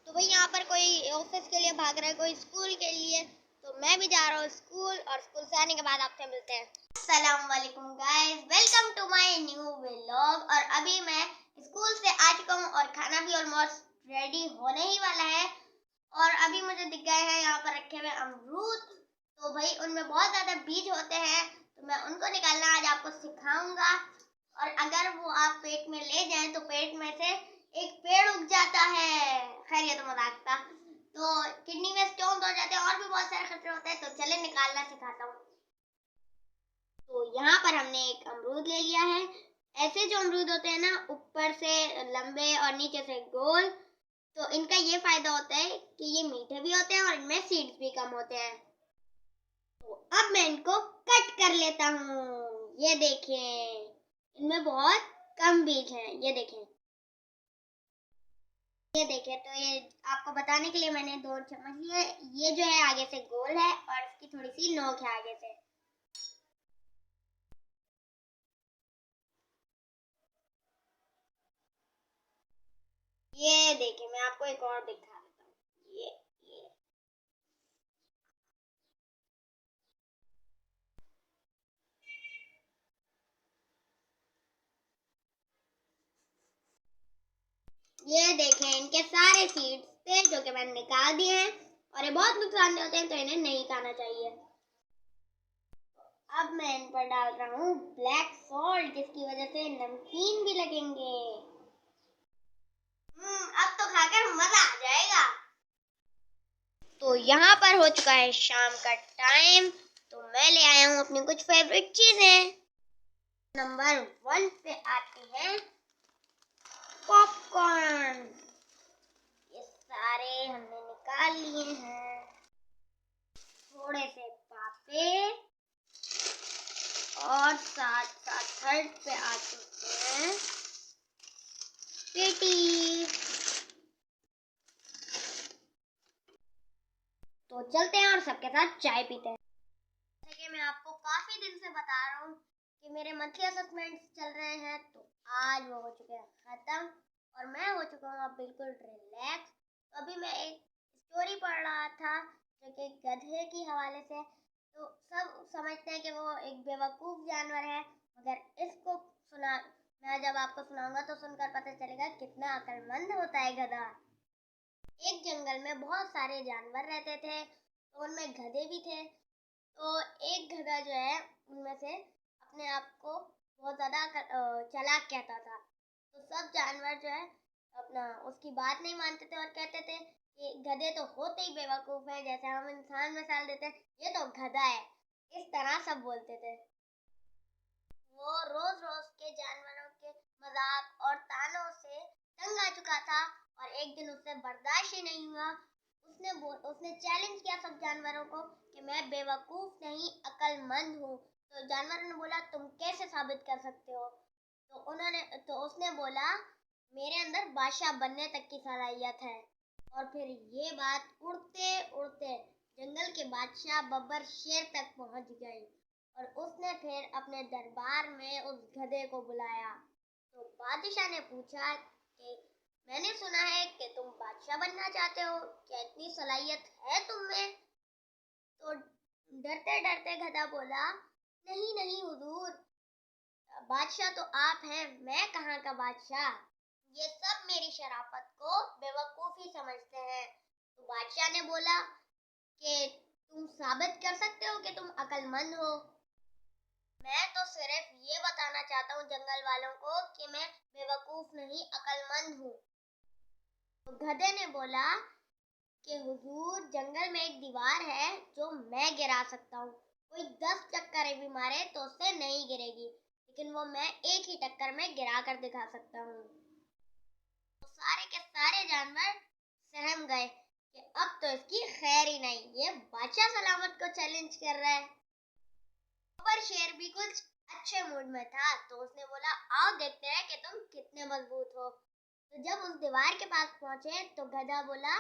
तो भाई यहाँ पर कोई ऑफिस के लिए भाग रहा है, कोई स्कूल के लिए, तो मैं भी जा रहा हूँ स्कूल, और स्कूल से आने के बाद आपसे मिलते हैं। अस्सलाम वालेकुम guys, welcome to my new vlog. और अभी मैं स्कूल से आ चुका हूँ और खाना भी ऑलमोस्ट रेडी होने ही वाला है। और अभी मुझे दिख गए हैं यहाँ पर रखे हुए अमरूद। तो भाई उनमें बहुत ज़्यादा बीज होते हैं, तो मैं उनको निकालना आज आपको सिखाऊंगा। और अगर वो आप पेट में ले जाएं तो पेट में से एक पेड़ उग जाता है। खैर ये तो मजाक था। तो किडनी में स्टोन हो जाते हैं और भी बहुत सारे खतरे होते हैं। तो चले निकालना सिखाता हूँ। तो यहाँ पर हमने एक अमरूद ले लिया है। ऐसे जो अमरूद होते हैं ना, ऊपर से लंबे और नीचे से गोल, तो इनका ये फायदा होता है कि ये मीठे भी होते हैं और इनमें सीड्स भी कम होते हैं। तो अब मैं इनको कट कर लेता हूँ। ये देखें, इनमें बहुत कम बीज हैं। ये देखें, तो ये आपको बताने के लिए मैंने 2 चम्मच लिए। ये जो है आगे से गोल है और इसकी थोड़ी सी नोक है आगे से। ये देखिए, मैं आपको एक और दिखा देता हूँ। ये देखें, इनके सारे सीड्स थे जो कि मैंने निकाल दिए हैं, और ये बहुत नुकसानदेह होते हैं, तो इन्हें नहीं खाना चाहिए। अब मैं इन पर डाल रहा हूँ ब्लैक सॉल्ट, जिसकी वजह से नमकीन भी लगेंगे। अब तो खाकर मजा आ जाएगा। तो यहाँ पर हो चुका है शाम का टाइम, तो मैं ले आया हूँ अपनी कुछ फेवरेट चीजें। नंबर 1 पे आती है पॉपकॉर्न। ये सारे हमने निकाल लिए हैं। थोड़े से पापे, और साथ साथ थर्ड पे आ चुके हैं पेटी। तो चलते हैं और सबके साथ चाय पीते हैं। जैसे कि मैं आपको काफी दिन से बता रहा हूँ कि मेरे मंथली असेसमेंट्स चल रहे हैं, तो आज वो हो चुके हैं खत्म और मैं हो चुका हूँ अब बिल्कुल रिलैक्स। तो अभी मैं एक स्टोरी पढ़ रहा था जो कि गधे की हवाले से। तो सब समझते हैं कि वो एक बेवकूफ़ जानवर है, मगर इसको सुना मैं जब आपको सुनाऊंगा तो सुनकर पता चलेगा कितना अक्लमंद होता है गधा। एक जंगल में बहुत सारे जानवर रहते थे, तो उनमें गधे भी थे। तो एक गधा जो है उनमें से अपने आप को बहुत ज़्यादा चालाक कहता था। तो सब जानवर जो है अपना उसकी बात नहीं मानते थे और कहते थे कि गधे तो होते ही बेवकूफ़ है, जैसे हम इंसान मिसाल देते हैं, ये तो गधा है। इस तरह सब बोलते थे। वो रोज रोज के जानवरों के मजाक और तानों से तंग आ चुका था, और एक दिन उससे बर्दाश्त ही नहीं हुआ। उसने चैलेंज किया सब जानवरों को कि मैं बेवकूफ नहीं अक्लमंद हूँ। तो जानवरों ने बोला, तुम कैसे साबित कर सकते हो? तो उसने बोला, मेरे अंदर बादशाह बनने तक की सलाहियत है। और फिर ये बात उड़ते उड़ते जंगल के बादशाह बब्बर शेर तक पहुंच गई, और उसने फिर अपने दरबार में उस गधे को बुलाया। तो बादशाह ने पूछा कि मैंने सुना है कि तुम बादशाह बनना चाहते हो, क्या इतनी सलाहियत है तुम में? तो डरते डरते गधा बोला, नहीं नहीं हुजूर, बादशाह तो आप हैं, मैं कहाँ का बादशाह। ये सब मेरी शराफत को बेवकूफ़ी समझते हैं। तो बादशाह ने बोला कि तुम साबित कर सकते हो कि तुम अक्लमंद हो। मैं तो सिर्फ ये बताना चाहता हूँ जंगल वालों को कि मैं बेवकूफ नहीं अक्लमंद हूँ। तो गधे ने बोला कि हुजूर, जंगल में एक दीवार है जो मैं गिरा सकता हूँ। कोई 10 चक्कर भी मारे तो उससे नहीं गिरेगी, लेकिन वो मैं एक ही टक्कर में गिरा कर दिखा सकता हूँ। तो सारे के सारे जानवर सहम गए कि अब तो इसकी खैर ही नहीं, ये बादशाह सलामत को चैलेंज कर रहा है। पर शेर भी कुछ अच्छे मूड में था, तो उसने बोला, आओ देखते हैं कि तुम कितने मजबूत हो। तो जब उस दीवार के पास पहुंचे तो गधा बोला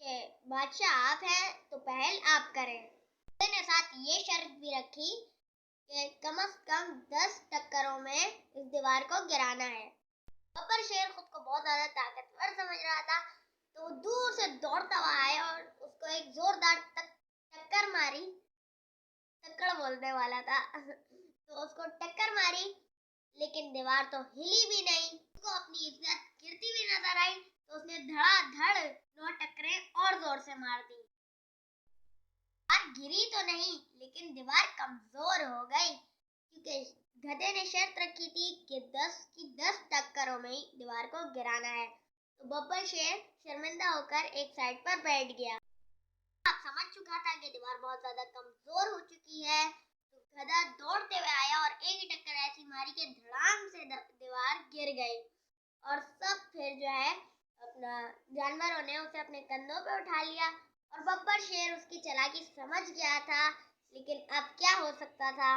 कि बादशाह आप हैं तो पहल आप करें। गधे ने साथ ये शर्त भी रखी कि कम से कम 10 टक्करों में इस दीवार को गिराना है। बब्बर शेर खुद को बहुत ज्यादा ताकतवर समझ रहा था, तो दूर से दौड़ता हुआ आया और उसको एक जोरदार टक्कर मारी। टक्कर बोलने वाला था तो उसको टक्कर मारी, लेकिन दीवार तो हिली भी नहीं। उसको अपनी इज्जत गिरती हुई नजर आई तो उसने धड़ाधड़ 9 टक्करें और जोर से मार दी। दीवार गिरी तो नहीं, लेकिन दीवार कमजोर हो गई, क्योंकि गधे ने शर्त रखी थी कि 10 टक्करों में ही दीवार को गिराना है। तो बब्बर शेर शर्मिंदा होकर एक साइड पर बैठ गया। अब समझ चुका था कि दीवार बहुत ज्यादा कमजोर हो चुकी है। तो गधा दौड़ते हुए आया और एक ही टक्कर ऐसी मारी कि धड़ाम से दीवार गिर गई। और सब फिर जो है अपना जानवरों ने उसे अपने कंधों पे उठा लिया। और बब्बर शेर उसकी चालाकी समझ गया था, लेकिन अब क्या हो सकता था।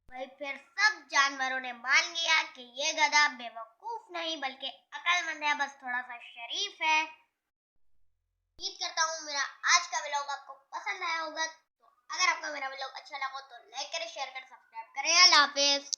वही फिर सब जानवरों ने मान लिया कि ये गधा बेवकूफ नहीं बल्कि अक्लमंद है, बस थोड़ा सा शरीफ है। उम्मीद करता हूँ मेरा आज का व्लॉग आपको पसंद आया होगा। तो अगर आपको मेरा व्लॉग अच्छा लगा तो लाइक करें, शेयर करें, सब्सक्राइब करें। अल्लाह हाफिज।